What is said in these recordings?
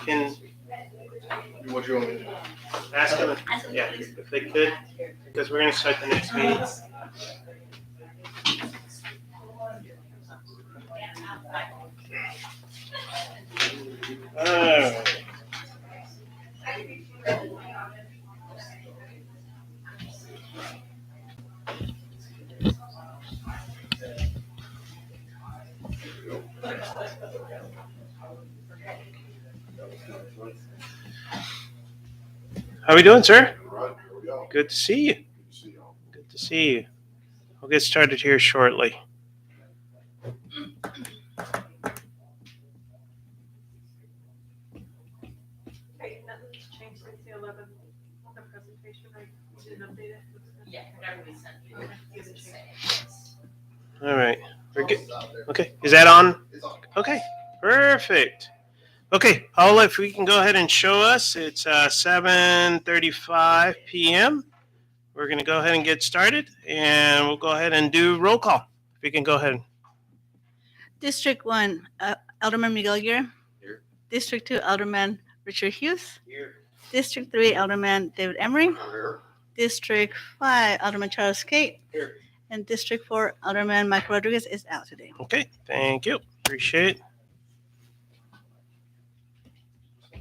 can What do you want me to do? ask them, yeah, if they could, because we're going to start the next meeting. All right. How are we doing, sir? All right, here we go. Good to see you. Good to see y'all. Good to see you. We'll get started here shortly. Okay, nothing's changed since the 11th, the presentation, right? We didn't update it? Yeah, whatever we sent you. It's the same. All right. We're good. It's out there. Okay. Is that on? It's on. Okay. Perfect. Okay, Paula, if we can go ahead and show us, it's 7:35 p.m. We're going to go ahead and get started, and we'll go ahead and do roll call. If you can go ahead. District 1, Alderman Miguel Guerra. Here. District 2, Alderman Richard Hughes. Here. District 3, Alderman David Emery. Here. District 5, Alderman Charles Kate. Here. And District 4, Alderman Michael Rodriguez is out today. Okay, thank you. Appreciate it.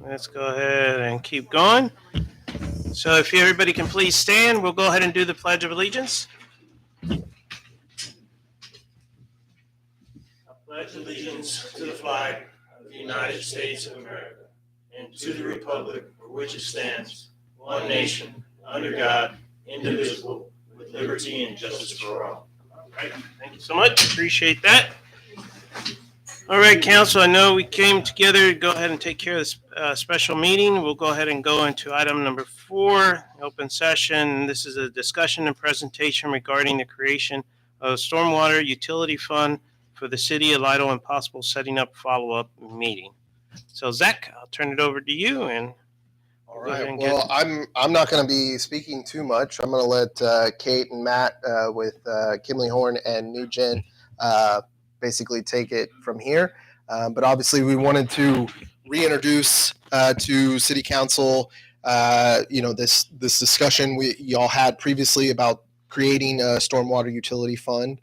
Let's go ahead and keep going. So if everybody can please stand, we'll go ahead and do the Pledge of Allegiance. I pledge allegiance to the flag of the United States of America and to the republic for which it stands, one nation, under God, indivisible, with liberty and justice for all. All right, thank you so much. Appreciate that. All right, Council, I know we came together to go ahead and take care of this special meeting. We'll go ahead and go into item number 4, open session. This is a discussion and presentation regarding the creation of a stormwater utility fund for the city of Lidle and possible setting up follow-up meeting. So, Zach, I'll turn it over to you. And all go ahead right. and Well, I'm not going to be speaking too much. I'm going to let Kate and Matt with Kimley Horn and NewGen basically take it from here. But obviously, we wanted to reintroduce to City Council, this discussion y'all had previously about creating a stormwater utility fund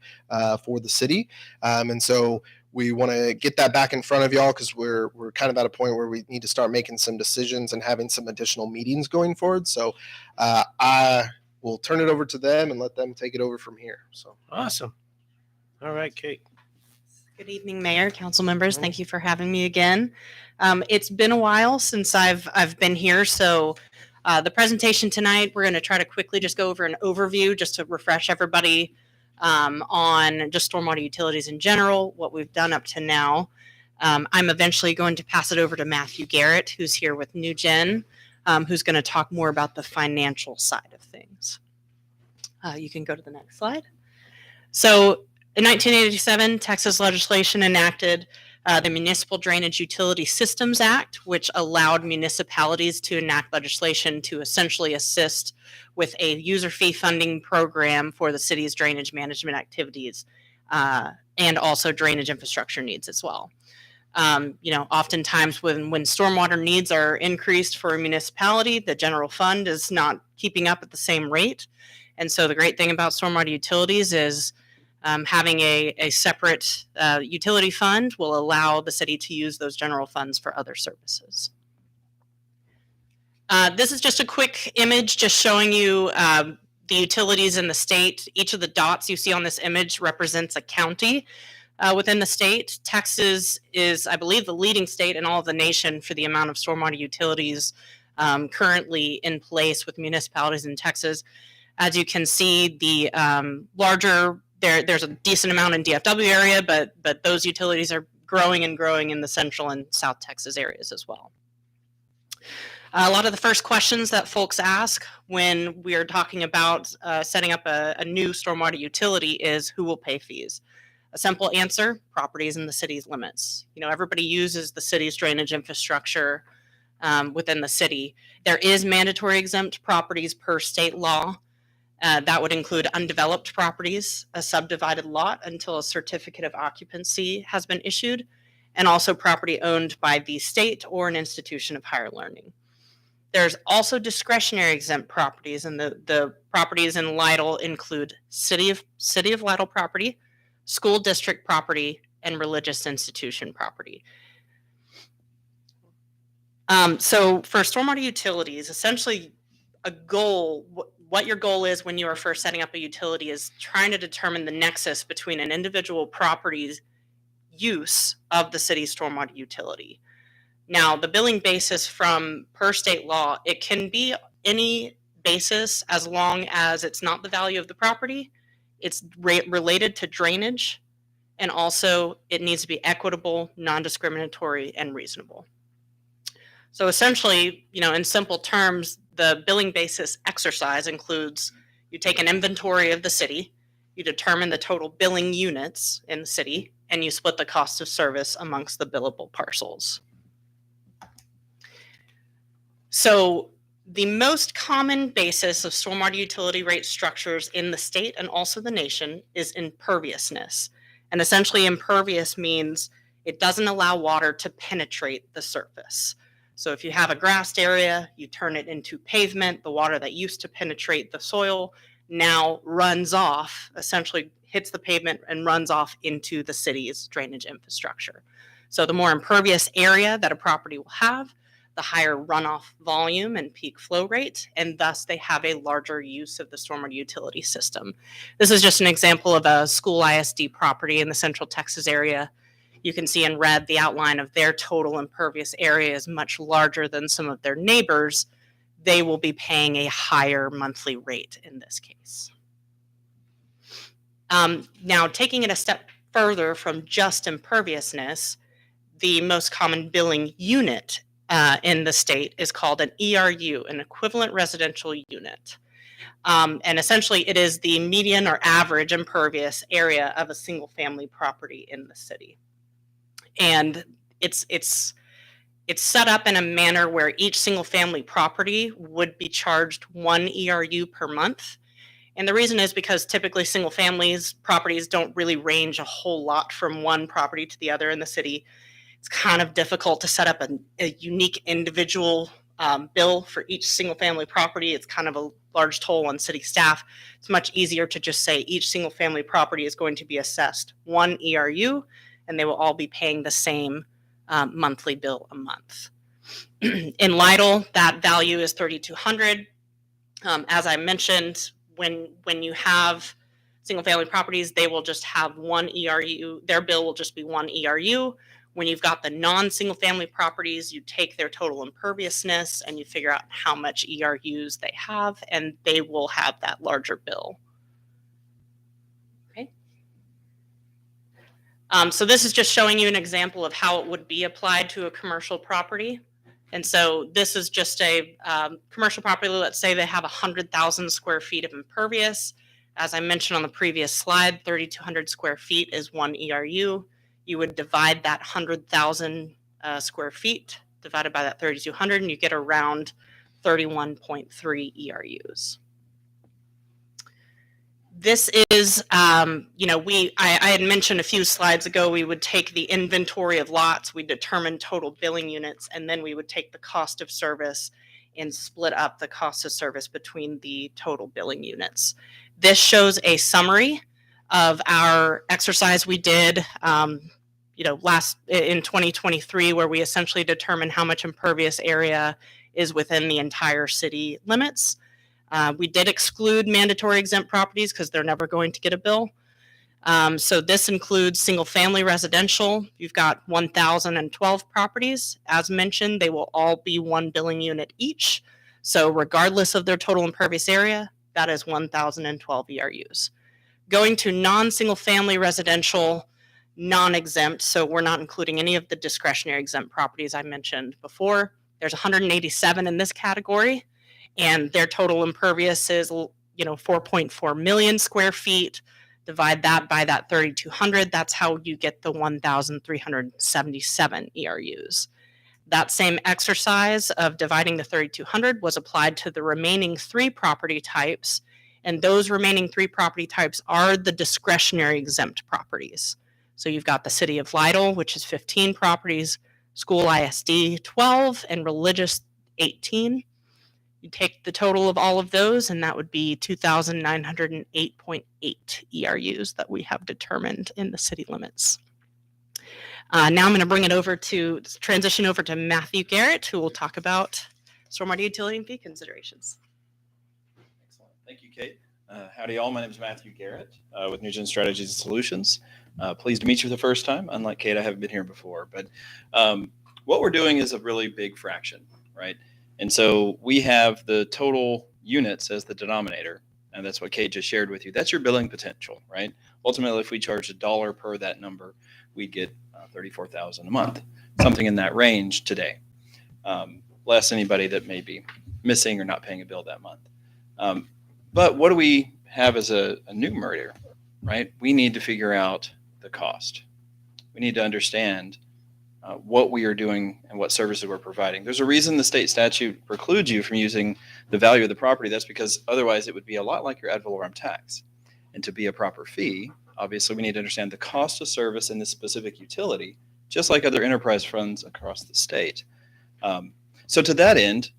for the city, and so we want to get that back in front of y'all because we're kind of at a point where we need to start making some decisions and having some additional meetings going forward. So I will turn it over to them and let them take it over from here. So awesome. All right, Kate. Good evening, Mayor, council members. Thank you for having me again. It's been a while since I've been here, so the presentation tonight, we're going to try to quickly just go over an overview just to refresh everybody on just stormwater utilities in general, what we've done up to now. I'm eventually going to pass it over to Matthew Garrett, who's here with NewGen, who's going to talk more about the financial side of things. You can go to the next slide. So in 1987, Texas legislation enacted the Municipal Drainage Utility Systems Act, which allowed municipalities to enact legislation to essentially assist with a user fee funding program for the city's drainage management activities and also drainage infrastructure needs as well. Oftentimes when stormwater needs are increased for a municipality, the general fund is not keeping up at the same rate. And so the great thing about stormwater utilities is having a separate utility fund will allow the city to use those general funds for other services. This is just a quick image just showing you the utilities in the state. Each of the dots you see on this image represents a county within the state. Texas is, I believe, the leading state in all of the nation for the amount of stormwater utilities currently in place with municipalities in Texas. As you can see, the larger there's a decent amount in DFW area, but those utilities are growing and growing in the central and South Texas areas as well. A lot of the first questions that folks ask when we are talking about setting up a new stormwater utility is who will pay fees? A simple answer, properties in the city's limits. Everybody uses the city's drainage infrastructure within the city. There is mandatory exempt properties per state law. That would include undeveloped properties, a subdivided lot until a certificate of occupancy has been issued, and also property owned by the state or an institution of higher learning. There's also discretionary exempt properties, and the properties in Lytle include City of Lytle property, school district property, and religious institution property. So for stormwater utilities, essentially a goal, what your goal is when you are first setting up a utility is trying to determine the nexus between an individual property's use of the city's stormwater utility. Now, the billing basis from per state law, it can be any basis as long as it's not the value of the property, it's related to drainage, and also it needs to be equitable, non-discriminatory, and reasonable. So essentially, in simple terms, the billing basis exercise includes you take an inventory of the city, you determine the total billing units in the city, and you split the cost of service amongst the billable parcels. So the most common basis of stormwater utility rate structures in the state and also the nation is imperviousness. And essentially impervious means it doesn't allow water to penetrate the surface. So if you have a grassed area, you turn it into pavement, the water that used to penetrate the soil now runs off, essentially hits the pavement and runs off into the city's drainage infrastructure. So the more impervious area that a property will have, the higher runoff volume and peak flow rate, and thus they have a larger use of the stormwater utility system. This is just an example of a school ISD property in the Central Texas area. You can see in red the outline of their total impervious area is much larger than some of their neighbors. They will be paying a higher monthly rate in this case. Now, taking it a step further from just imperviousness, the most common billing unit in the state is called an ERU, an equivalent residential unit. And essentially it is the median or average impervious area of a single family property in the city. And it's set up in a manner where each single family property would be charged 1 ERU per month. And the reason is because typically single families properties don't really range a whole lot from one property to the other in the city. It's kind of difficult to set up a unique individual bill for each single family property. It's kind of a large toll on city staff. It's much easier to just say each single family property is going to be assessed 1 ERU, and they will all be paying the same monthly bill a month. In Lytle, that value is $3,200. As I mentioned, when you have single family properties, they will just have 1 ERU. Their bill will just be 1 ERU. When you've got the non-single family properties, you take their total imperviousness and you figure out how much ERUs they have, and they will have that larger bill. Okay. So this is just showing you an example of how it would be applied to a commercial property. And so this is just a commercial property. Let's say they have 100,000 square feet of impervious. As I mentioned on the previous slide, 3,200 square feet is 1 ERU. You would divide that 100,000 square feet divided by that 3,200, and you get around 31.3 ERUs. This is, I had mentioned a few slides ago, we would take the inventory of lots, we determine total billing units, and then we would take the cost of service and split up the cost of service between the total billing units. This shows a summary of our exercise we did last in 2023, where we essentially determined how much impervious area is within the entire city limits. We did exclude mandatory exempt properties because they're never going to get a bill. So this includes single family residential. You've got 1,012 properties. As mentioned, they will all be 1 billing unit each. So regardless of their total impervious area, that is 1,012 ERUs. Going to non-single family residential, non-exempt, so we're not including any of the discretionary exempt properties I mentioned before. There's 187 in this category, and their total impervious is 4.4 million square feet. Divide that by that 3,200, that's how you get the 1,377 ERUs. That same exercise of dividing the 3,200 was applied to the remaining 3 property types, and those remaining 3 property types are the discretionary exempt properties. So you've got the city of Lytle, which is 15 properties, school ISD 12, and religious 18. You take the total of all of those, and that would be 2,908.8 ERUs that we have determined in the city limits. Now I'm going to bring it over to transition over to Matthew Garrett, who will talk about stormwater utility and fee considerations. Excellent. Thank you, Kate. Howdy all. My name is Matthew Garrett with NewGen Strategies and Solutions. Pleased to meet you for the first time. Unlike Kate, I haven't been here before. But what we're doing is a really big fraction, right? And so we have the total units as the denominator, and that's what Kate just shared with you. That's your billing potential, right? Ultimately, if we charge $1 per that number, we'd get $34,000 a month, something in that range today, less anybody that may be missing or not paying a bill that month. But what do we have as a numerator, right? We need to figure out the cost. We need to understand what we are doing and what services we're providing. There's a reason the state statute precludes you from using the value of the property. That's because otherwise it would be a lot like your ad valorem tax. And to be a proper fee, obviously we need to understand the cost of service in this specific utility, just like other enterprise funds across the state. So to that end,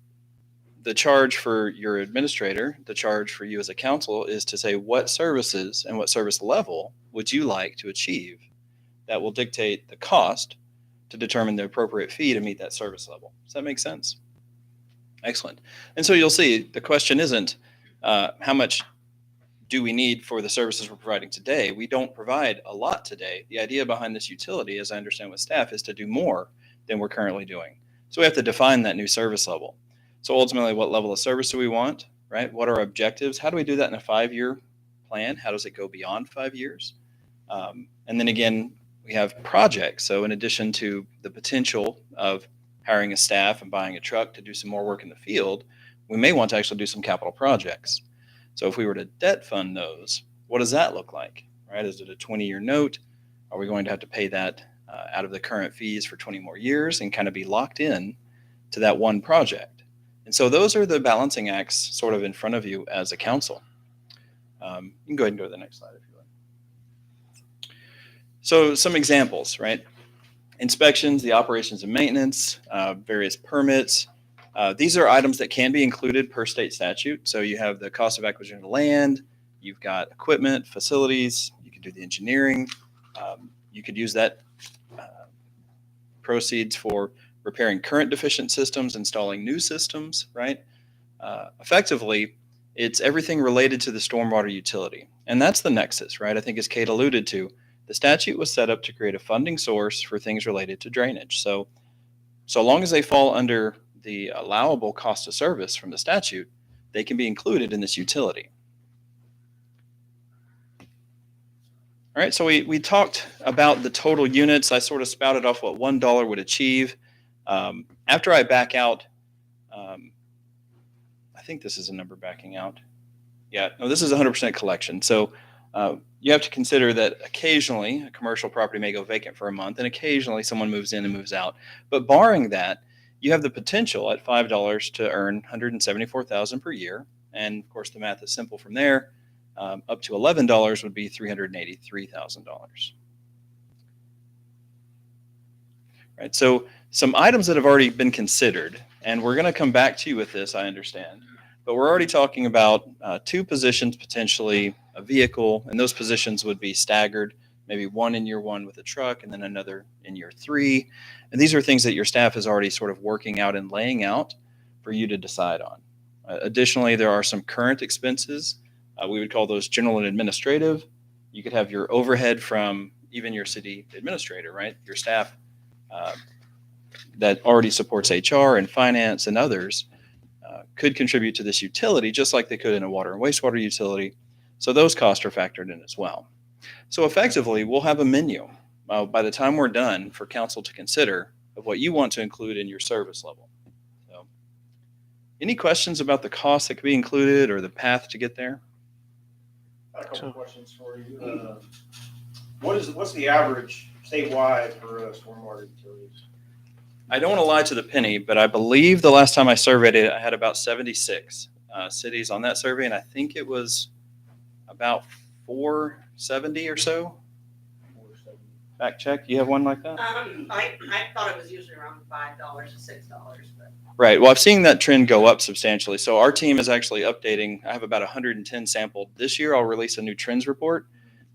the charge for your administrator, the charge for you as a council is to say what services and what service level would you like to achieve that will dictate the cost to determine the appropriate fee to meet that service level. Does that make sense? Excellent. And so you'll see the question isn't how much do we need for the services we're providing today? We don't provide a lot today. The idea behind this utility, as I understand with staff, is to do more than we're currently doing. So we have to define that new service level. So ultimately, what level of service do we want, right? What are our objectives? How do we do that in a 5-year plan? How does it go beyond 5 years? And then again, we have projects. So in addition to the potential of hiring a staff and buying a truck to do some more work in the field, we may want to actually do some capital projects. So if we were to debt fund those, what does that look like, right? Is it a 20-year note? Are we going to have to pay that out of the current fees for 20 more years and kind of be locked in to that one project? And so those are the balancing acts sort of in front of you as a council. You can go ahead and go to the next slide if you like. So some examples, right? Inspections, the operations and maintenance, various permits. These are items that can be included per state statute. So you have the cost of acquisition of land, you've got equipment, facilities, you can do the engineering. You could use that proceeds for repairing current deficient systems, installing new systems, right? Effectively, it's everything related to the stormwater utility. And that's the nexus, right? I think as Kate alluded to, the statute was set up to create a funding source for things related to drainage. So long as they fall under the allowable cost of service from the statute, they can be included in this utility. All right, so we talked about the total units. I sort of spouted off what $1 would achieve. After I back out, I think this is a number backing out. Yeah, no, this is 100% collection. So you have to consider that occasionally a commercial property may go vacant for a month and occasionally someone moves in and moves out. But barring that, you have the potential at $5 to earn $174,000 per year. And of course, the math is simple from there. Up to $11 would be $383,000. Right. So some items that have already been considered, and we're going to come back to you with this, I understand, but we're already talking about 2 positions, potentially a vehicle, and those positions would be staggered, maybe one in year 1 with a truck and then another in year 3. And these are things that your staff is already sort of working out and laying out for you to decide on. Additionally, there are some current expenses. We would call those general and administrative. You could have your overhead from even your city administrator, right? Your staff that already supports HR and finance and others could contribute to this utility just like they could in a water and wastewater utility. So those costs are factored in as well. So effectively, we'll have a menu by the time we're done for council to consider of what you want to include in your service level. So any questions about the costs that could be included or the path to get there? I have a couple questions for you. What's the average statewide for stormwater utilities? I don't want to lie to the penny, but I believe the last time I surveyed it, I had about 76 cities on that survey, and I think it was about 470 or so. Fact check. You have one like that? I thought it was usually around $5 to $6, but. Right. Well, I've seen that trend go up substantially. So our team is actually updating. I have about 110 sampled this year. I'll release a new trends report,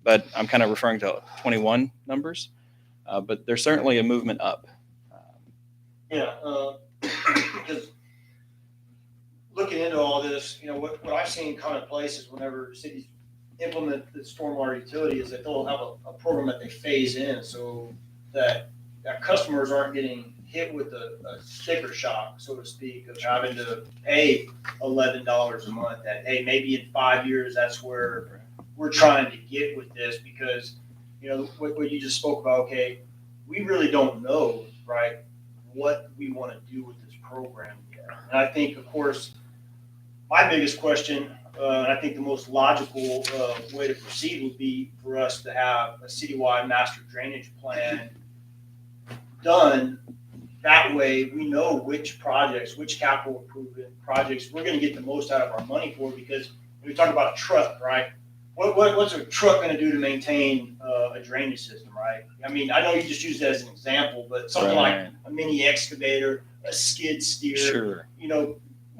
but I'm kind of referring to 21 numbers. But there's certainly a movement up. Yeah, because looking into all this, what I've seen commonplace is whenever cities implement the stormwater utility is that they'll have a program that they phase in so that customers aren't getting hit with a sticker shock, so to speak, of having to pay $11 a month. That, hey, maybe in 5 years, that's where we're trying to get with this because, what you just spoke about, okay, we really don't know, right, what we want to do with this program yet. And I think, of course, my biggest question, and I think the most logical way to proceed would be for us to have a citywide master drainage plan done. That way, we know which projects, which capital improvement projects we're going to get the most out of our money for. Because when we talk about a truck, right? What's a truck going to do to maintain a drainage system, right? I mean, I know you just used that as an example, but something like a mini excavator, a skid steer, Sure.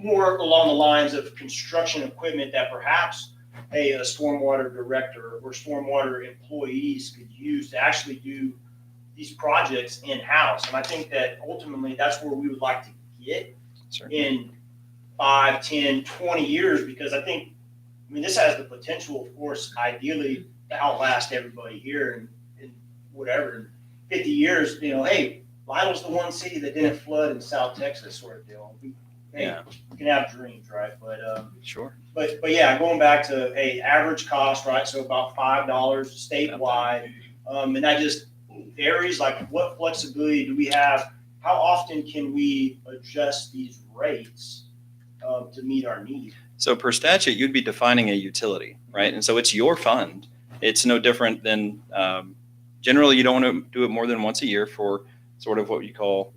More along the lines of construction equipment that perhaps a stormwater director or stormwater employees could use to actually do these projects in-house. And I think that ultimately that's where we would like to get in 5, 10, 20 years, because I mean, this has the potential, of course, ideally to outlast everybody here in whatever, in 50 years, hey, Lytle's the one city that didn't flood in South Texas sort of deal. We can have dreams, right? But Sure. But yeah, going back to average cost, right? So about $5 statewide, and that just varies. Like, what flexibility do we have? How often can we adjust these rates to meet our needs? So per statute, you'd be defining a utility, right? And so it's your fund. It's no different than generally you don't want to do it more than once a year for sort of what you call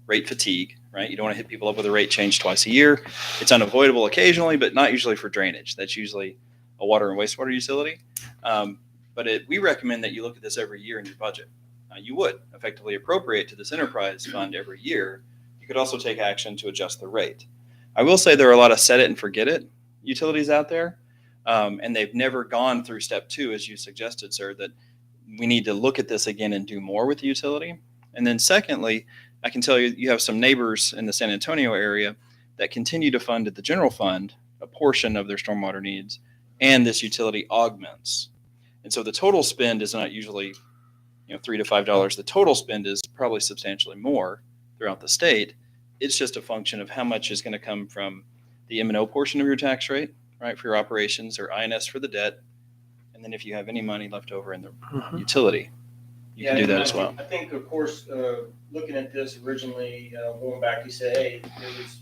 rate fatigue, right? You don't want to hit people up with a rate change twice a year. It's unavoidable occasionally, but not usually for drainage. That's usually a water and wastewater utility. But we recommend that you look at this every year in your budget. You would effectively appropriate to this enterprise fund every year. You could also take action to adjust the rate. I will say there are a lot of set it and forget it utilities out there, and they've never gone through step 2, as you suggested, sir, that we need to look at this again and do more with the utility. And then secondly, I can tell you have some neighbors in the San Antonio area that continue to fund at the general fund a portion of their stormwater needs, and this utility augments. And so the total spend is not usually $3 to $5. The total spend is probably substantially more throughout the state. It's just a function of how much is going to come from the M&O portion of your tax rate, right, for your operations, or INS for the debt. And then if you have any money left over in the utility, you can do that as well. I think, of course, looking at this originally, going back, you said, hey, it was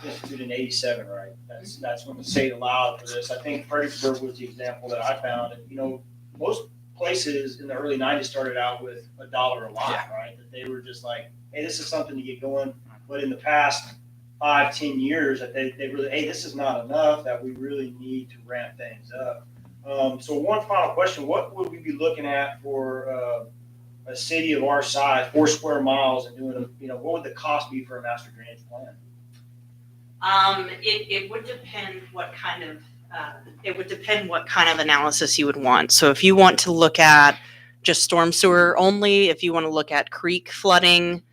instituted in 87, right? That's when the state allowed for this. I think Fredericksburg was the example that I found. And, most places in the early 90s started out with $1 a lot, right? That they were just like, hey, this is something to get going. But in the past 5, 10 years, that they really, hey, this is not enough, that we really need to ramp things up. So one final question, what would we be looking at for a city of our size, 4 square miles, and doing what would the cost be for a master drainage plan? It would depend what kind of analysis you would want. So if you want to look at just storm sewer only, if you want to look at creek flooding,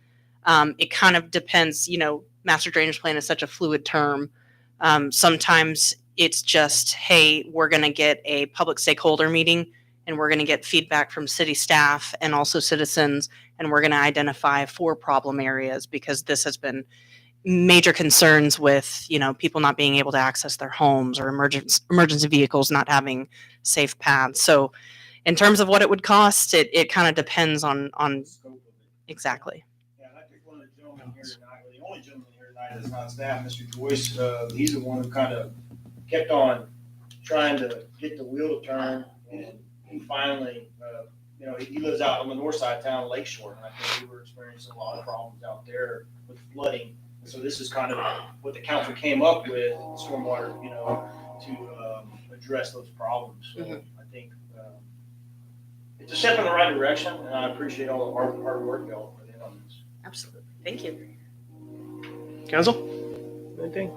it kind of depends. Master drainage plan is such a fluid term. Sometimes it's just, hey, we're going to get a public stakeholder meeting and we're going to get feedback from city staff and also citizens, and we're going to identify 4 problem areas, because this has been major concerns with, people not being able to access their homes, or emergency vehicles not having safe paths. So in terms of what it would cost, it kind of depends on Scope of it. exactly. Yeah, I think one of the gentlemen here tonight, or the only gentleman here tonight that's not staff, Mr. Joyce, he's the one who kind of kept on trying to get the wheel to turn, and he finally, he lives out on the north side of town, Lakeshore, and I think we were experiencing a lot of problems out there with flooding. And so this is kind of what the council came up with, stormwater, to address those problems. So I think It's a step in the right direction, and I appreciate all the hard work y'all put in on this. Absolutely. Thank you. Council? Anything?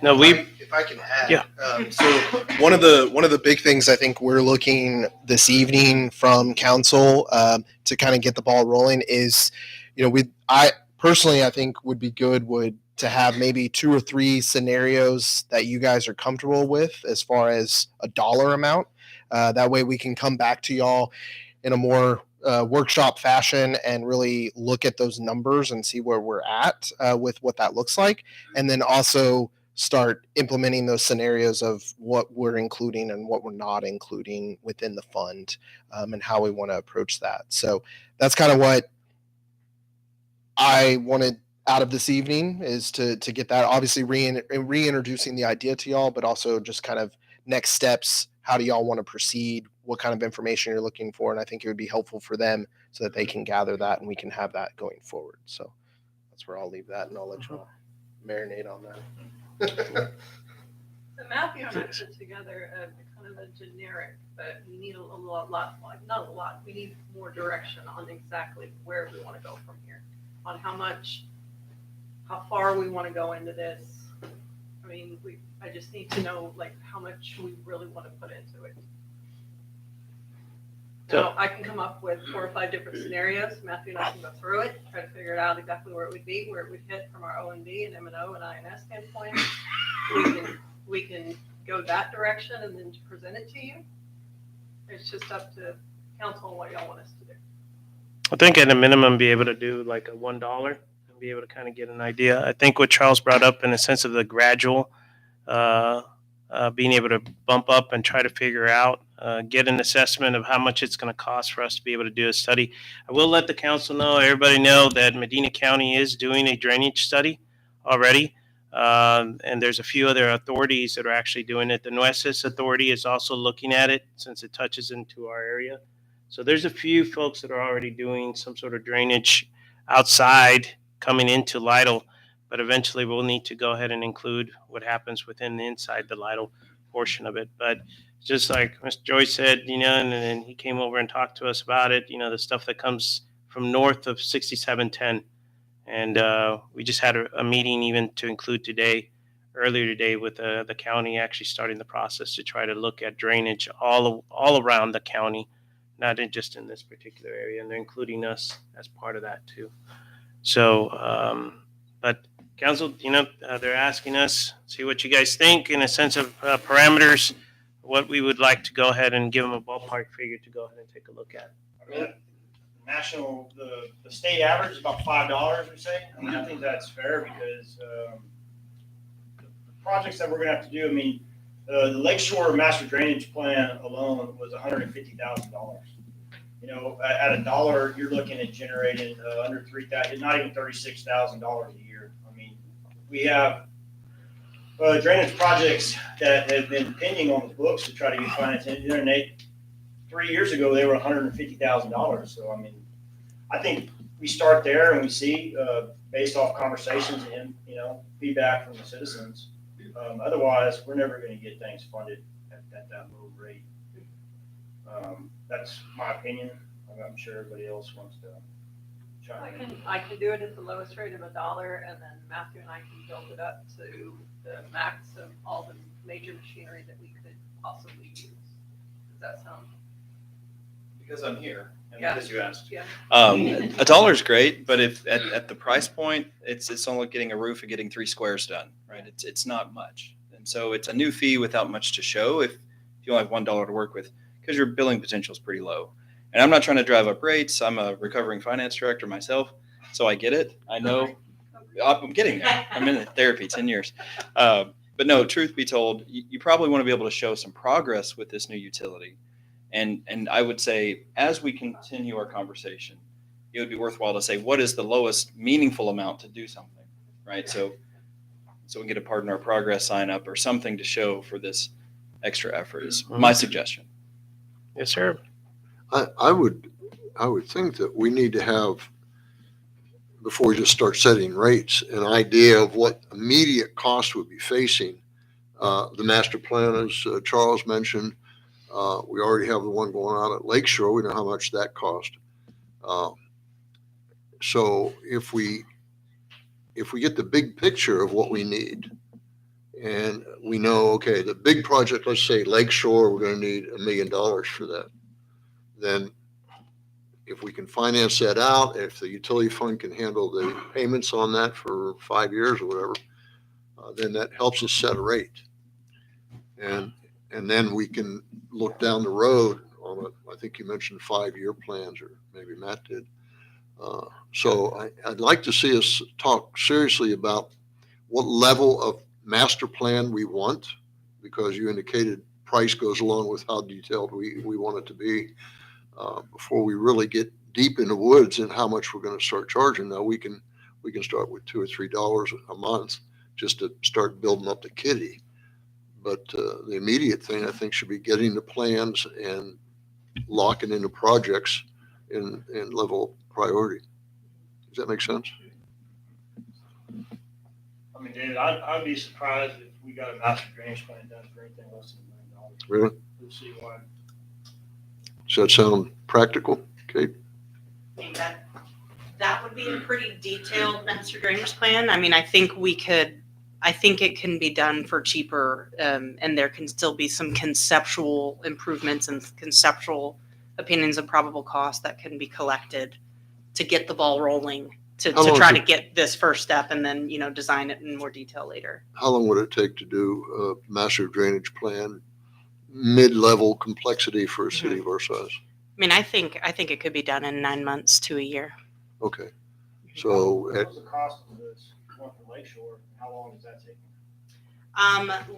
No, we, If I can add, Yeah. So one of the big things I think we're looking this evening from council to kind of get the ball rolling is, I personally I think would be good to have maybe 2 or 3 scenarios that you guys are comfortable with as far as a dollar amount. That way we can come back to y'all in a more workshop fashion and really look at those numbers and see where we're at with what that looks like, and then also start implementing those scenarios of what we're including and what we're not including within the fund, and how we want to approach that. So that's kind of what I wanted out of this evening, is to get that, obviously reintroducing the idea to y'all, but also just kind of next steps. How do y'all want to proceed? What kind of information you're looking for? And I think it would be helpful for them so that they can gather that and we can have that going forward. So that's where I'll leave that, and I'll let y'all marinate on that. So Matthew and I put together a kind of a generic, but we need a lot, not a lot, we need more direction on exactly where we want to go from here, on how far we want to go into this. I mean, I just need to know like how much we really want to put into it. Now, I can come up with 4 or 5 different scenarios. Matthew and I can go through it, try to figure it out exactly where it would be, where it would hit from our O&D and M&O and INS standpoint. We can go that direction and then present it to you. It's just up to council and what y'all want us to do. I think at a minimum, be able to do like a $1 and be able to kind of get an idea. I think what Charles brought up in the sense of the gradual, being able to bump up and try to figure out, get an assessment of how much it's going to cost for us to be able to do a study. I will let the council know, everybody know that Medina County is doing a drainage study already. And there's a few other authorities that are actually doing it. The Nueces Authority is also looking at it since it touches into our area. So there's a few folks that are already doing some sort of drainage outside coming into Lytle, but eventually we'll need to go ahead and include what happens within the inside the Lytle portion of it. But just like Mr. Joyce said, and then he came over and talked to us about it, the stuff that comes from north of 6710. And we just had a meeting even to include earlier today with the county actually starting the process to try to look at drainage all around the county, not just in this particular area. And they're including us as part of that too. So, but council, they're asking us, see what you guys think in a sense of parameters, what we would like to go ahead and give them a ballpark figure to go ahead and take a look at. The state average is about $5, we say. I mean, I think that's fair because the projects that we're going to have to do, the Lakeshore Master Drainage Plan alone was $150,000. At $1, you're looking at generating under $3,000, not even $36,000 a year. We have drainage projects that have been pending on the books to try to get financing. And 3 years ago, they were $150,000. So, I think we start there and we see, based off conversations and, feedback from the citizens. Otherwise, we're never going to get things funded at that low rate. That's my opinion. I'm sure everybody else wants to chime in. I can do it at the lowest rate of $1, and then Matthew and I can build it up to the max of all the major machinery that we could possibly use. Does that sound? Because I'm here, and Yeah. because you asked. Yeah. $1 is great, but if at the price point, it's only getting a roof and getting 3 squares done, right? It's not much, and so it's a new fee without much to show if you only have $1 to work with, because your billing potential is pretty low. And I'm not trying to drive up rates. I'm a recovering finance director myself, so I get it. I know I'm getting there. I'm in therapy 10 years. But no, truth be told, you probably want to be able to show some progress with this new utility. And I would say, as we continue our conversation, it would be worthwhile to say, what is the lowest meaningful amount to do something, right? So we can get a partner progress sign up or something to show for this extra effort is my suggestion. Yes, sir. I would think that we need to have, before we just start setting rates, an idea of what immediate cost would be facing. The master plan, as Charles mentioned, We already have the one going on at Lakeshore. We know how much that cost. So if we get the big picture of what we need, and we know, okay, the big project, let's say Lakeshore, we're going to need $1 million for that. Then if we can finance that out, if the utility fund can handle the payments on that for 5 years or whatever, then that helps us set a rate. And then we can look down the road on I think you mentioned 5-year plans, or maybe Matt did. So I'd like to see us talk seriously about what level of master plan we want, because you indicated price goes along with how detailed we want it to be, before we really get deep in the woods and how much we're going to start charging. Now we can start with $2 or $3 a month just to start building up the kitty. But the immediate thing I think should be getting the plans and locking in the projects in level of priority. Does that make sense? I mean, David, I'd be surprised if we got a master drainage plan done for anything less than $1 million. Really? We'll see why. Does that sound practical, Kate? I mean, that would be a pretty detailed master drainage plan. I mean, I think it can be done for cheaper, and there can still be some conceptual improvements and conceptual opinions of probable cost that can be collected to get the ball rolling, to How long try is to get this first step and then, design it in more detail later. How long would it take to do a master drainage plan, mid-level complexity for a city of our size? I mean, I think it could be done in 9 months to a year. Okay. So What was the cost of this one from Lakeshore? How long does that take?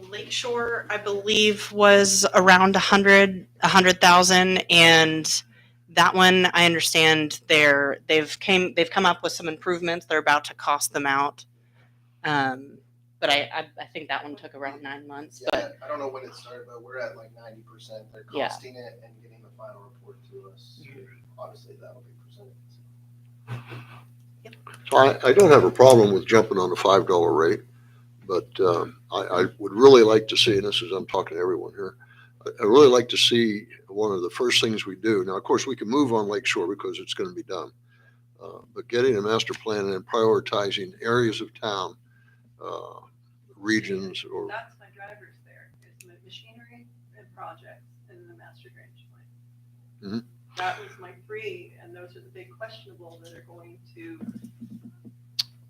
Lakeshore, I believe, was around 100,000, and that one, I understand they've come up with some improvements. They're about to cost them out. But I think that one took around 9 months. Yeah, But I don't know when it started, but we're at like 90%. They're Yeah. costing it and getting the final report to us. Obviously, that'll be presented. So I don't have a problem with jumping on the $5 rate, but I would really like to see, and this is, I'm talking to everyone here, I really like to see one of the first things we do. Now, of course, we can move on Lakeshore because it's going to be done. But getting a master plan and prioritizing areas of town, regions, or That's my drivers there, is machinery and projects in the master drainage plan. That was my 3, and those are the big questionable that are going to.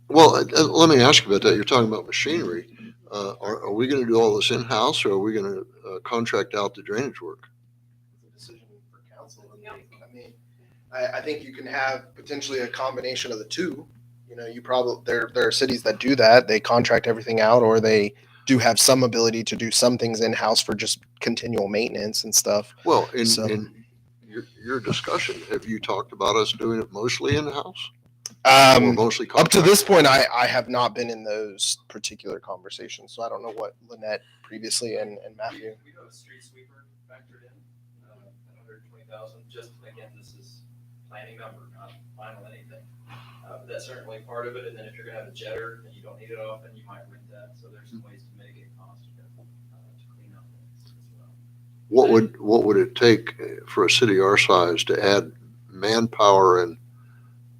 well, let me ask you about that. You're talking about machinery. Are we going to do all this in-house, or are we going to contract out the drainage work? It's a decision for council to make. I mean, I think you can have potentially a combination of the two. You probably there are cities that do that. They contract everything out, or they do have some ability to do some things in-house for just continual maintenance and stuff. Well, in your discussion, have you talked about us doing it mostly in-house? Or mostly Up to this contract? point, I have not been in those particular conversations, so I don't know what Lynette previously and Matthew. We have a street sweeper factored in, at 120,000. Just again, this is planning number, not final anything. But that's certainly part of it. And then if you're gonna have a jetter and you don't need it often, you might rent that. So there's some ways to mitigate cost to clean up things as well. What would it take for a city our size to add manpower and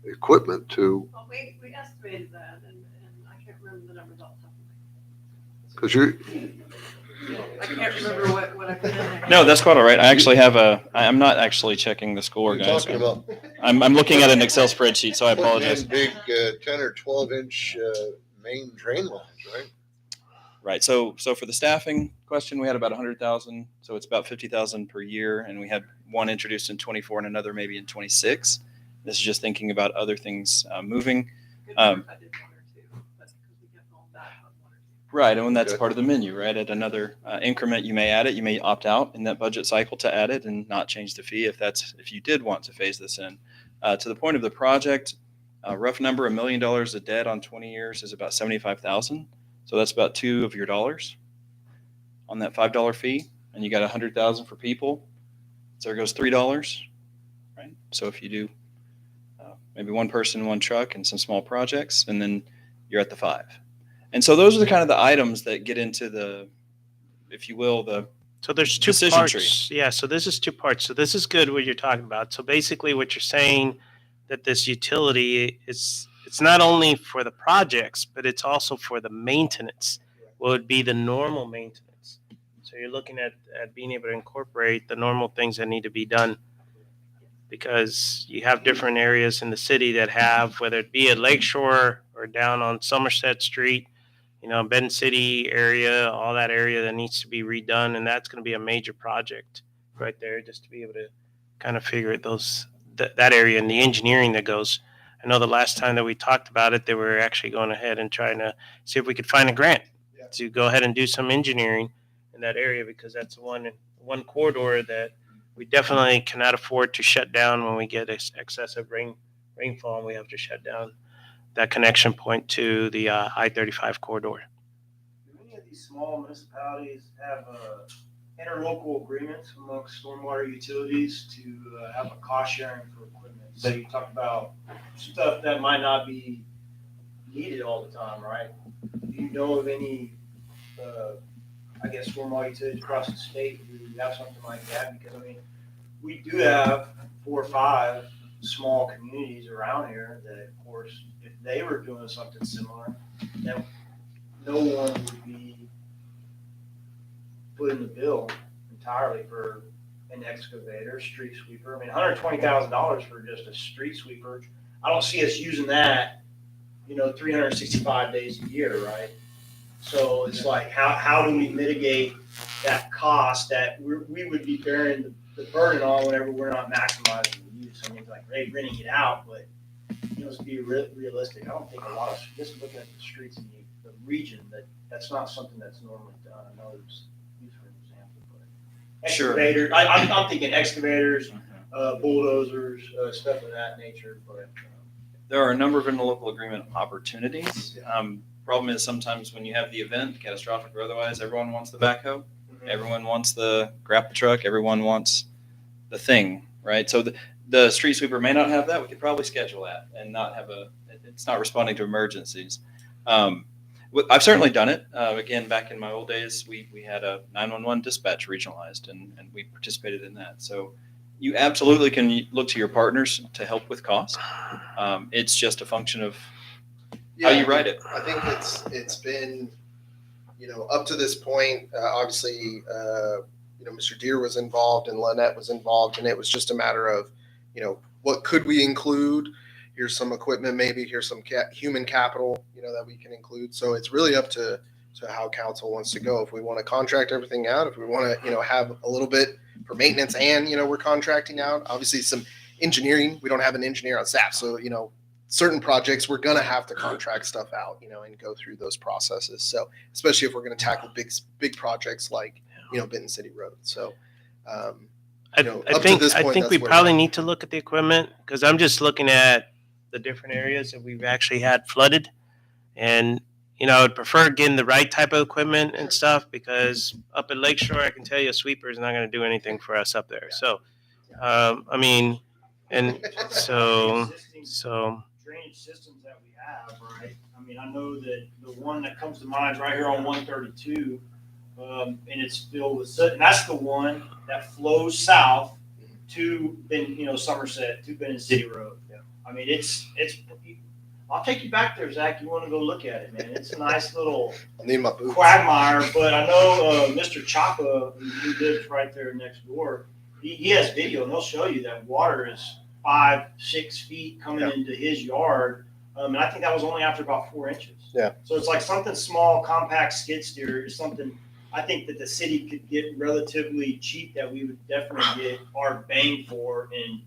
equipment to? Well, we estimated that, and I can't remember the numbers off the top of Because you're my head. I can't remember what I put in there. No, that's quite all right. I actually have I'm not actually checking the score, guys. talking about I'm looking at an Excel spreadsheet, so I apologize. big 10 or 12-inch main drain lines, right? Right. So for the staffing question, we had about 100,000. So it's about 50,000 per year, and we had one introduced in 24 and another maybe in 26. This is just thinking about other things moving. Good work, I did 1 or 2, but because we kept going back on 1 or 2. Right, and when that's Okay. part of the menu, right? At another increment, you may add it. You may opt out in that budget cycle to add it and not change the fee if you did want to phase this in. To the point of the project, rough number, $1 million of debt on 20 years is about 75,000. So that's about $2 of your dollars on that $5 fee, and you got 100,000 for people. So there goes $3, right? So if you do maybe one person, one truck, and some small projects, and then you're at the 5. And so those are the kind of the items that get into the, if you will, the So there's two Decision parts. tree. Yeah, so this is two parts. So this is good what you're talking about. So basically what you're saying that this utility is, it's not only for the projects, but it's also for the maintenance. What would be the normal maintenance. So you're looking at being able to incorporate the normal things that need to be done. Because you have different areas in the city that have, whether it be at Lakeshore or down on Somerset Street, Benton City area, all that area that needs to be redone. And that's going to be a major project right there, just to be able to kind of figure that area and the engineering that goes. I know the last time that we talked about it, they were actually going ahead and trying to see if we could find a grant to go ahead and do some engineering in that area, because that's one corridor that we definitely cannot afford to shut down when we get excessive rainfall, and we have to shut down that connection point to the I-35 corridor. Do any of these small municipalities have interlocal agreements amongst stormwater utilities to have a cost sharing for equipment? So you talk about stuff that might not be needed all the time, right? Do you know of any, stormwater utilities across the state who have something like that? Because, we do have 4 or 5 small communities around here that, of course, if they were doing something similar, then no one would be footing the bill entirely for an excavator, street sweeper. $120,000 for just a street sweeper. I don't see us using that, 365 days a year, right? So it's like, how do we mitigate that cost that we would be bearing the burden on whenever we're not maximizing the use? Hey, renting it out, but let's be realistic. I don't think a lot of, just looking at the streets in the region, that's not something that's normally done. I know it's used for an example, but Sure. excavators. I'm thinking excavators, bulldozers, stuff of that nature. But There are a number of interlocal agreement opportunities. Problem is sometimes when you have the event, catastrophic or otherwise, everyone wants the backhoe. Everyone wants the grapple truck. Everyone wants the thing, right? So the street sweeper may not have that. We could probably schedule that and not have it's not responding to emergencies. I've certainly done it. Again, back in my old days, we had a 911 dispatch regionalized, and we participated in that. So you absolutely can look to your partners to help with cost. It's just a function of how you write it. I think it's been, up to this point, obviously, Mr. Deere was involved and Lynette was involved, and it was just a matter of, what could we include? Here's some equipment, maybe here's some human capital, that we can include. So it's really up to how council wants to go. If we want to contract everything out, if we want to, have a little bit for maintenance and, we're contracting out, obviously some engineering, we don't have an engineer on staff. So, certain projects we're going to have to contract stuff out, and go through those processes. So especially if we're going to tackle big projects like, Benton City Road. So, I think we probably need to look at the equipment, because I'm just looking at the different areas that we've actually had flooded. And, I would prefer getting the right type of equipment and stuff, because up at Lakeshore, I can tell you a sweeper is not going to do anything for us up there. So, so drainage systems that we have, right? I know that the one that comes to mind is right here on 132, and it's filled with soot, and that's the one that flows south to Somerset, to Benton City Road. Yeah. it's I'll take you back there, Zach. You want to go look at it, man? It's a nice little I need my boots. quagmire, but I know Mr. Chapa, who lives right there next door, he has video, and they'll show you that water is 5-6 feet coming into his yard. And I think that was only after about 4 inches. Yeah. So it's like something small, compact skid steer is something I think that the city could get relatively cheap, that we would definitely get our bang for in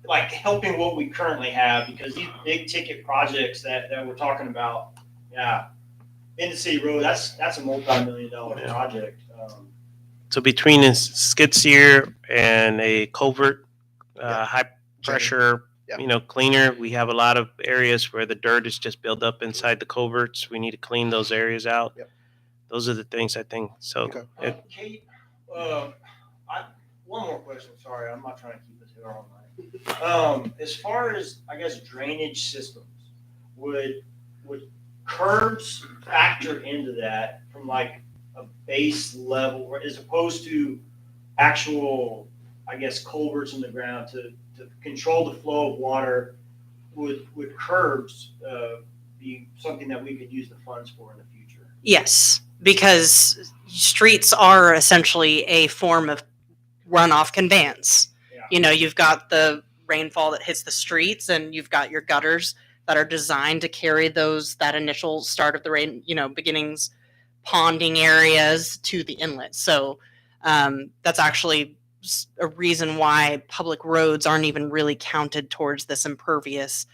like helping what we currently have, because these big ticket projects that we're talking about, Benton City Road, that's a multi-million-dollar project. So between a skid steer and a culvert, high pressure, cleaner, we have a lot of areas where the dirt is just built up inside the culverts. We need to clean those areas out. Yep. Those are the things I think. So, Okay. Kate, one more question. Sorry, I'm not trying to keep us here all night. As far as drainage systems, would curbs factor into that from like a base level, as opposed to actual, I guess, culverts in the ground to control the flow of water. Would curbs be something that we could use the funds for in the future? Yes, because streets are essentially a form of runoff conveyance. Yeah. You know, you've got the rainfall that hits the streets, and you've got your gutters that are designed to carry that initial start of the rain, beginnings, ponding areas to the inlet. So that's actually a reason why public roads aren't even really counted towards this impervious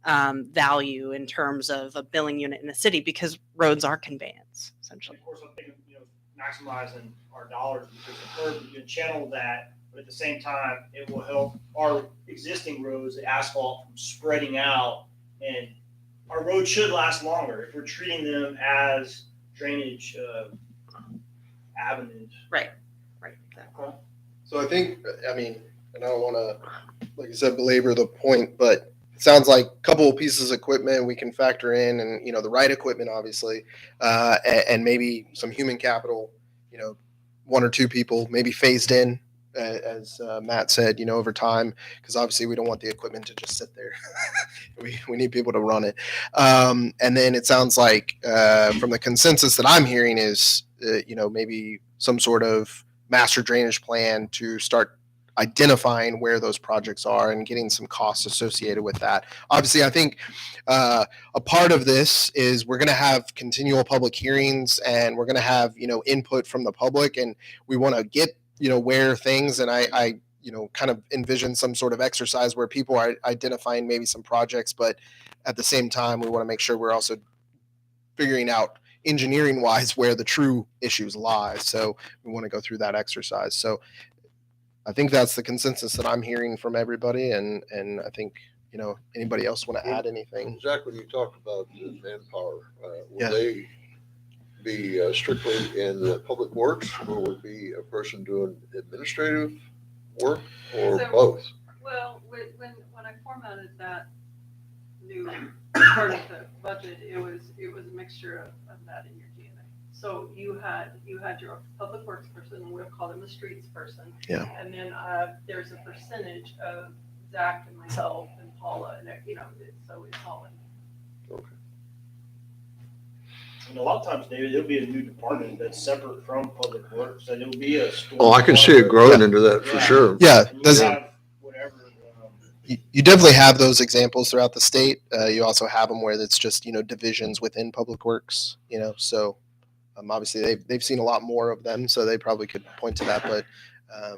value in terms of a billing unit in a city, because roads are conveyance, essentially. Of course, I'm thinking, maximizing our dollars, because the curb, you can channel that, but at the same time, it will help our existing roads, the asphalt, from spreading out, and our roads should last longer if we're treating them as drainage avenues. Right. Okay. So I think, I mean, and I don't want to, like I said, belabor the point, but it sounds like a couple of pieces of equipment we can factor in, and the right equipment, obviously, and maybe some human capital. One or two people maybe phased in, as Matt said, over time, because obviously we don't want the equipment to just sit there. we need people to run it. And then it sounds like from the consensus that I'm hearing is, maybe some sort of master drainage plan to start identifying where those projects are and getting some costs associated with that. Obviously, I think a part of this is we're going to have continual public hearings, and we're going to have, input from the public, and we want to get, where things, and I kind of envision some sort of exercise where people are identifying maybe some projects, but at the same time, we want to make sure we're also figuring out engineering wise where the true issues lie. So we want to go through that exercise. So I think that's the consensus that I'm hearing from everybody. And I think, anybody else want to add anything? Zach, when you talk about the manpower, Yeah. will they be strictly in the public works, or would be a person doing administrative work, or So- both? Well, when I formatted that new part of the budget, it was a mixture of that in your DNA. So you had your public works person, and we'll call them the streets person. Yeah. And then there's a percentage of Zach and myself and Paula, and so it's all in. And a lot of times, David, it'll be a new department that's separate from public works, and it'll be a. Oh, I can see it growing into that for Yeah. sure. Yeah. And Does you it, have whatever. you definitely have those examples throughout the state. You also have them where it's just, divisions within public works, so obviously they've seen a lot more of them, so they probably could point to that, but So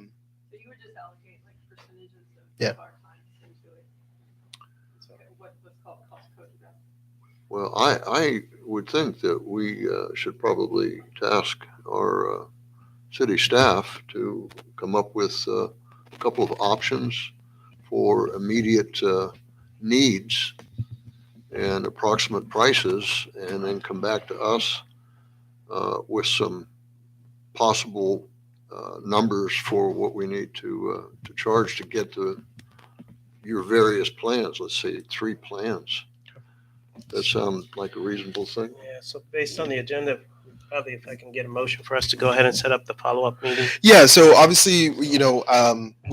you would just allocate like percentages of Yeah. our time into it. So what's called cost code of that. Well, I would think that we should probably task our city staff to come up with a couple of options for immediate needs and approximate prices, and then come back to us with some possible numbers for what we need to charge to get your various plans. Let's say 3 plans. That sound like a reasonable thing? Yeah, so based on the agenda, probably if I can get a motion for us to go ahead and set up the follow-up meeting. Yeah, so obviously, we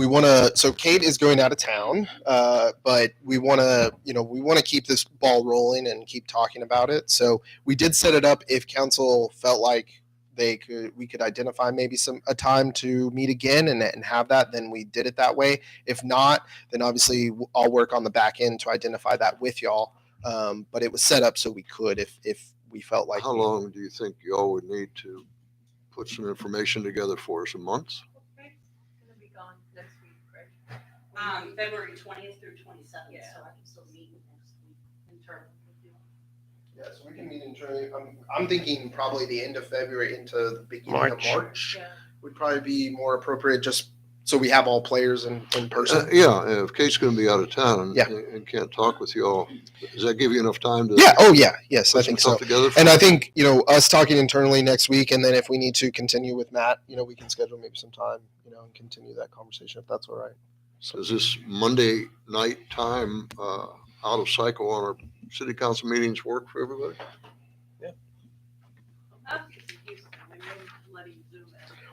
want to. So Kate is going out of town, but we want to keep this ball rolling and keep talking about it. So we did set it up. If council felt like we could identify maybe a time to meet again and have that, then we did it that way. If not, then obviously I'll work on the back end to identify that with y'all. But it was set up so we could, if we felt like. How long do you think y'all would need to put some information together for us? A month? Gonna be gone next week, right? February 20th through 27th, Yeah. so I can still meet next week internally with you. Yeah, so we can meet internally. I'm thinking probably the end of February into the beginning March. of March Yeah. would probably be more appropriate, just so we have all players in person. Yeah, if Kate's gonna be out of town Yeah. and can't talk with y'all, does that give you enough time to? Yeah. Oh, yeah. Yes, I Put some think so. stuff together? And I think, us talking internally next week, and then if we need to continue with Matt, we can schedule maybe some time, and continue that conversation if that's all right. Does this Monday night time, out of cycle on our city council meetings work for everybody? Matthew's in Houston, they may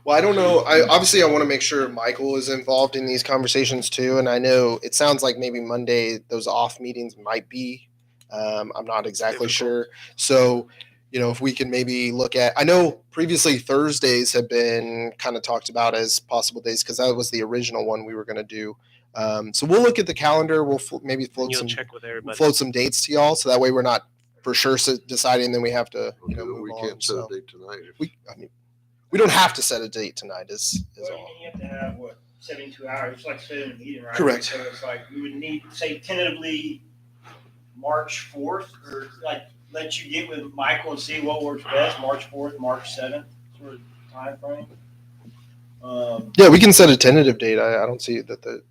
Well, I don't know. I want to make sure Michael is involved in these conversations too. And I know it sounds like maybe Monday those off meetings might be. I'm not exactly sure. So, if we can maybe look at, I know previously Thursdays have been kind of talked about as possible days because that was the original one we were going to do. So we'll look at the calendar. We'll maybe And you'll check with everybody. float some dates to y'all, so that way we're not for sure deciding. Then we have to, Okay, but move we on. can't set So a date tonight. we don't have to set a date tonight. Is all. Well, you have to have, 72 hours, it's like setting a meeting, right? Correct. So it's like, we would need, say tentatively March 4th, or like, let you get with Michael and see what works best, March 4th, March 7th, sort of timeframe. Yeah, we can set a tentative date. I don't see that the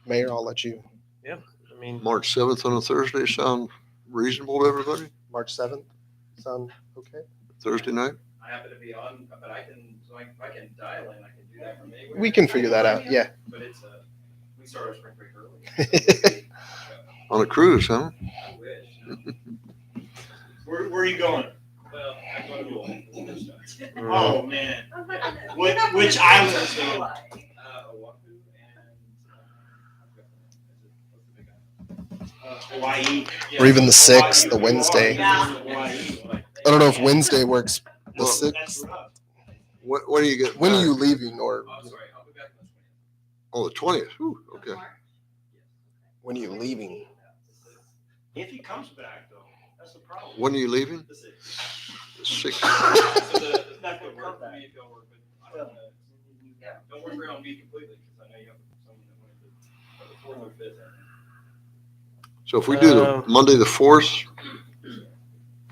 mayor. I'll let you. I mean, March 7th on a Thursday sound reasonable to everybody? March 7th. Sound okay? Thursday night? I happen to be on, but I can dial in. I can do that from anywhere. We can figure that out. Yeah. But we start our spring break early. On a cruise, huh? I wish. Where are you going? Well, I go to Oahu Oh, man. Oh my goodness. Which island is it? and what's the big island? Hawaii. Or even the Hawaii, 6th, the Wednesday. Hawaii. I don't know if Wednesday works. The Well, 6th. That's rough. When do you get? When are back? you leaving, or Oh, sorry, I'll be back Oh, on the 20th. the 20th. Ooh, okay. when are you leaving? If he comes back, though, that's the problem. When are you leaving? The 6th. The 6th. So the Not would gonna work come for me if y'all work, but I don't wanna, don't work around me completely, because I know you have someone that wanted the 4th or 5th. So if we do the Um, Monday, the 4th,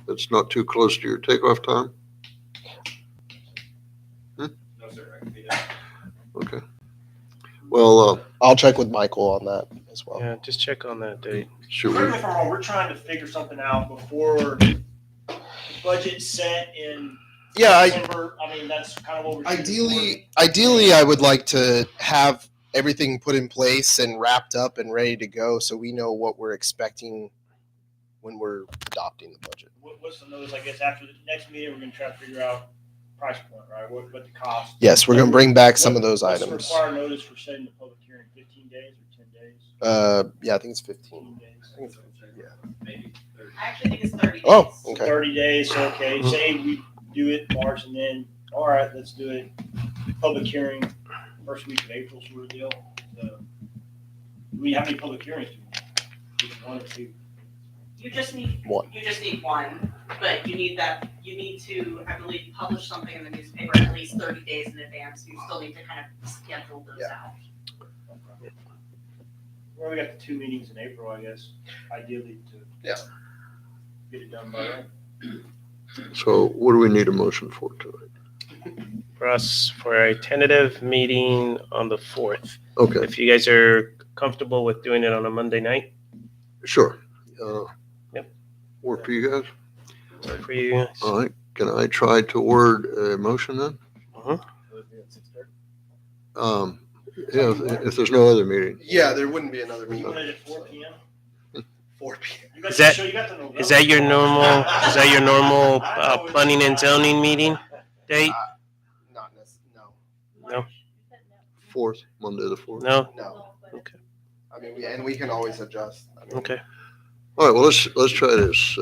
that's not too close to your takeoff time? No, sir, I can be there. Okay. Well, I'll check with Michael on that as well. yeah, just check on that date. should Correct we? me if I'm wrong, we're trying to figure something out before the budget's set in Yeah, December. I mean, that's kind of what we're shooting Ideally, I would like to have everything put in place and wrapped up and ready to go, so we know what we're expecting when we're adopting the budget. for. What's the notice? I guess after the next meeting, we're going to try to figure out price point, right? What the cost. Yes, we're gonna bring back some of those What's the items. required notice for setting the public hearing? 15 days or 10 days? Yeah, I think it's 15. 15 days. I think it's 15. Yeah. Maybe 30. I actually think it's 30 days. Oh, So okay. 30 days, so okay, say we do it March and then, all right, let's do it, public hearing, first week of April sort of deal. So, how many public hearings do we need? One or two? You just need One. You just need one, but you need to, I believe, publish something in the newspaper at least 30 days in advance. You still need to kind of schedule those Yeah. out. Well, we got the 2 meetings in April, I guess, ideally to Yeah. get it done by then. So what do we need a motion for tonight? For us, for a tentative meeting on the 4th. Okay, If you guys are comfortable with doing it on a Monday night, sure. Yep. Work for you guys? sorry for you. All right. Can I try to word a motion then? Yeah, if there's no other meeting. Yeah, there wouldn't be another You meeting. want it at 4 p.m.? 4 p.m. You got Is the that- show, you got the November. Is that your normal planning and zoning meeting date? Not necessarily. No. 4th, Monday the 4th. No? No. Okay. I mean, we can always adjust. I mean, Okay. All right, well, let's try this.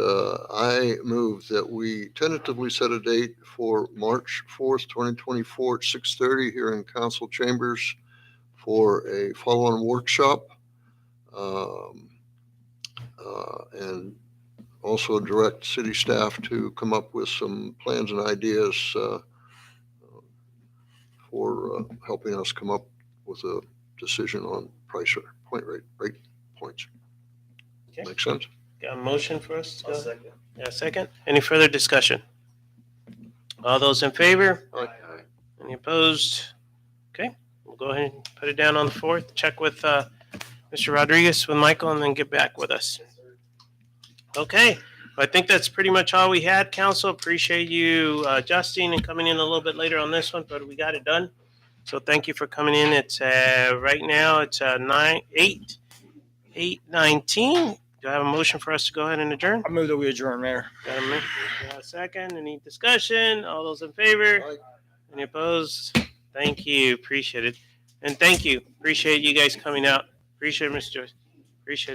I move that we tentatively set a date for March 4th, 2024 at 6:30 here in council chambers for a follow-on workshop. And also direct city staff to come up with some plans and ideas for helping us come up with a decision on price or rate points. Okay. Make sense? Got a motion for us? to I'll go? second. Got a second? Any further discussion? All those in favor? Any opposed? Okay, we'll go ahead and put it down on the 4th. Check with Mr. Rodriguez, with Michael, and then get back with us. Okay, I think that's pretty much all we had, council. Appreciate you adjusting and coming in a little bit later on this one, but we got it done. So thank you for coming in. It's right now it's 8:19. Do I have a motion for us to go ahead and adjourn? I move that we adjourn, Mayor. Got a second? Any discussion? All those in favor? Any opposed? Thank you. Appreciate it. And thank you. Appreciate you guys coming out. Appreciate it, Mr. Joyce. Appreciate it.